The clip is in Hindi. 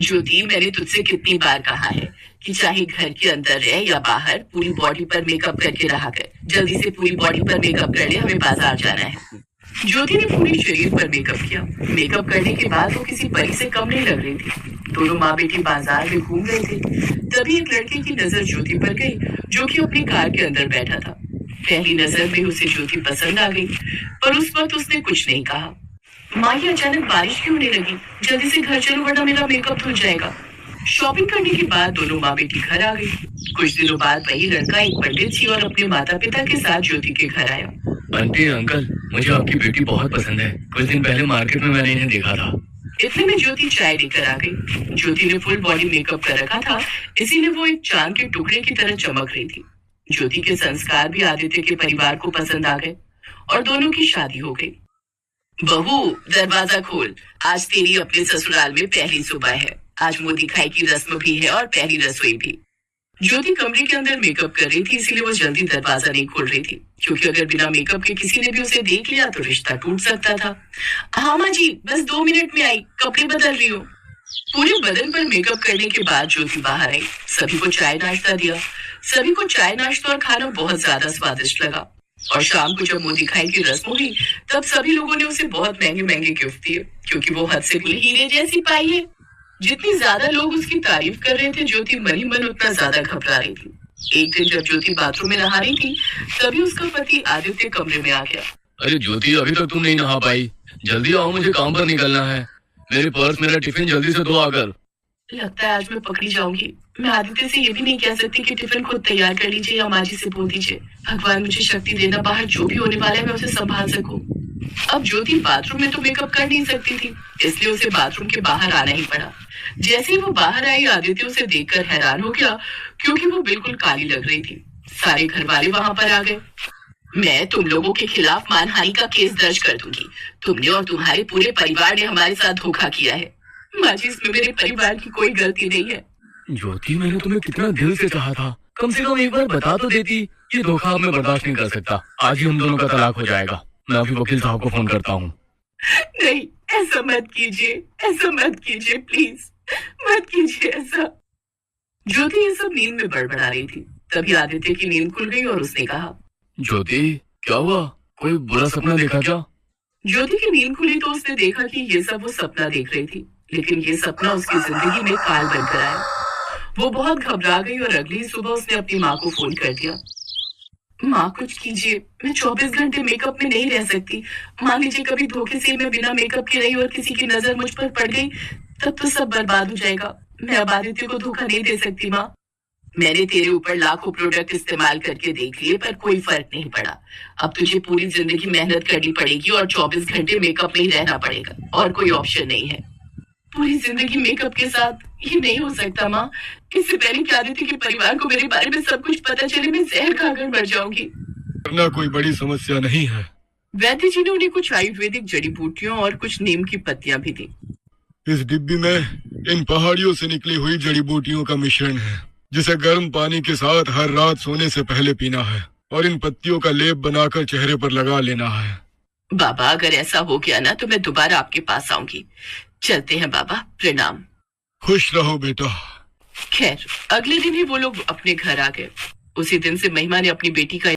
ज्योति, मैंने तुझसे कितनी बार कहा है कि चाहे घर के अंदर रहे या बाहर, पूरी बॉडी पर मेकअप करके रहा कर। जल्दी से पूरी बॉडी पर मेकअप कर ले, हमें बाजार जाना है। ज्योति ने पूरे शरीर पर मेकअप किया। मेकअप करने के बाद वो किसी परी से कम नहीं लग रही थी। दोनों माँ बेटी बाजार में घूम रहे थे। तभी एक लड़के की नजर ज्योति पर गई, जो कि अपनी कार के अंदर बैठा था। पहली नजर में उसे ज्योति पसंद आ गई, पर उस वक्त उसने कुछ नहीं कहा। माँ, ये अचानक बारिश क्यों होने लगी? जल्दी से घर चलो वरना मेरा मेकअप धुल जाएगा। शॉपिंग करने के बाद दोनों माँ बेटी घर आ गई। कुछ दिनों बाद वही लड़का एक पंडित जी और अपने माता पिता के साथ ज्योति के घर आया। आंटी अंकल, मुझे आपकी बेटी बहुत पसंद है। कुछ दिन पहले मार्केट में मैंने इन्हें देखा था। इतने में ज्योति चाय लेकर आ गई। ज्योति ने फुल बॉडी मेकअप कर रखा था, इसीलिए वो एक चांद के टुकड़े की तरह चमक रही थी। ज्योति के संस्कार भी आदित्य के परिवार को पसंद आ गए और दोनों की शादी हो गई। बहू, दरवाजा खोल। आज तेरी अपने ससुराल में पहली सुबह है। आज मुंह दिखाई की रस्म भी है और पहली रसोई भी। ज्योति कमरे के अंदर मेकअप कर रही थी, इसीलिए वो जल्दी दरवाजा नहीं खोल रही थी, क्योंकि अगर बिना मेकअप के किसी ने भी उसे देख लिया तो रिश्ता टूट सकता था। हाँ माँ जी, बस 2 मिनट में आई, कपड़े बदल रही हूँ। पूरे बदन पर मेकअप करने के बाद ज्योति बाहर आई। सभी को चाय नाश्ता दिया। सभी को चाय नाश्ता और खाना बहुत ज्यादा स्वादिष्ट लगा। और शाम को जब मुंह दिखाई की रस्म हुई, तब सभी लोगों ने उसे बहुत महंगे महंगे गिफ्ट दिए, क्योंकि वो हद से खुली हीरे जैसी पाई है। जितनी ज्यादा लोग उसकी तारीफ कर रहे थे, ज्योति मन ही मन उतना ज्यादा घबरा रही थी। एक दिन जब ज्योति बाथरूम में नहा रही थी, तभी उसका पति आदित्य कमरे में आ गया। अरे ज्योति, अभी तक तुम नहीं नहा पाई? जल्दी आओ, मुझे काम पर निकलना है। मेरे पर्स, मेरा टिफिन जल्दी से दो आकर। लगता है आज मैं पकड़ी जाऊंगी। मैं आदित्य से ये भी नहीं कह सकती कि टिफिन खुद तैयार कर लीजिए या माँ जी से बोल दीजिए। भगवान मुझे शक्ति देना, बाहर जो भी होने वाला है मैं उसे संभाल सकूं। अब ज्योति बाथरूम में तो मेकअप कर नहीं सकती थी, इसलिए उसे बाथरूम के बाहर आना ही पड़ा। जैसे ही वो बाहर आई, आदित्य उसे देखकर हैरान हो गया, क्योंकि वो बिल्कुल काली लग रही थी। सारे घर वाले वहां पर आ गए। मैं तुम लोगों के खिलाफ मानहानि का केस दर्ज कर दूंगी। तुमने और तुम्हारे पूरे परिवार ने हमारे साथ धोखा किया है। माँ जी, इसमें मेरे परिवार की कोई गलती नहीं है। ज्योति, मैंने तुम्हें कितना दिल से कहा था, कम से कम एक बार बता तो देती। ये धोखा मैं बर्दाश्त नहीं कर सकता। आज ही हम दोनों का तलाक हो जाएगा। मैं अभी वकील साहब को फोन करता हूँ। नहीं, ऐसा मत कीजिए, ऐसा मत कीजिए, प्लीज मत कीजिए ऐसा। ज्योति ये सब नींद में बड़बड़ा रही थी। तभी आदित्य की नींद खुल गई और उसने कहा, ज्योति क्या हुआ? कोई बुरा सपना देखा क्या? ज्योति की नींद खुली तो उसने देखा कि ये सब वो सपना देख रही थी, लेकिन ये सपना उसकी जिंदगी में काल बनकर आया। वो बहुत घबरा गई और अगली सुबह उसने अपनी माँ को फोन कर दिया। माँ, कुछ कीजिए, मैं 24 घंटे मेकअप में नहीं रह सकती। मान लीजिए कभी धोखे से मैं बिना मेकअप के रही और किसी की नजर मुझ पर पड़ गई, तब तो सब बर्बाद हो जाएगा। मैं अब आदित्य को धोखा नहीं दे सकती माँ। मैंने तेरे ऊपर लाखों प्रोडक्ट इस्तेमाल करके देख लिए, पर कोई फर्क नहीं पड़ा। अब तुझे पूरी जिंदगी मेहनत करनी पड़ेगी और 24 घंटे मेकअप में ही रहना पड़ेगा, और कोई ऑप्शन नहीं है। पूरी जिंदगी मेकअप के साथ ये नहीं हो सकता माँ। इससे पहले कि आदित्य के परिवार को मेरे बारे में सब कुछ पता चले, मैं जहर खाकर मर जाऊंगी। करना कोई बड़ी समस्या नहीं है। वैद्य जी ने उन्हें कुछ आयुर्वेदिक जड़ी बूटियों और कुछ नीम की पत्तियां भी दी। इस डिब्बी में इन पहाड़ियों से निकली हुई जड़ी बूटियों का मिश्रण है, जिसे गर्म पानी के साथ हर रात सोने से पहले पीना है और इन पत्तियों का लेप बनाकर चेहरे पर लगा लेना है। बाबा, अगर ऐसा हो गया ना तो मैं दोबारा आपके पास आऊंगी। चलते हैं बाबा, प्रणाम। खुश रहो बेटा। खैर, अगले दिन ही वो लोग अपने घर आ गए। उसी दिन से महिमा ने अपनी बेटी का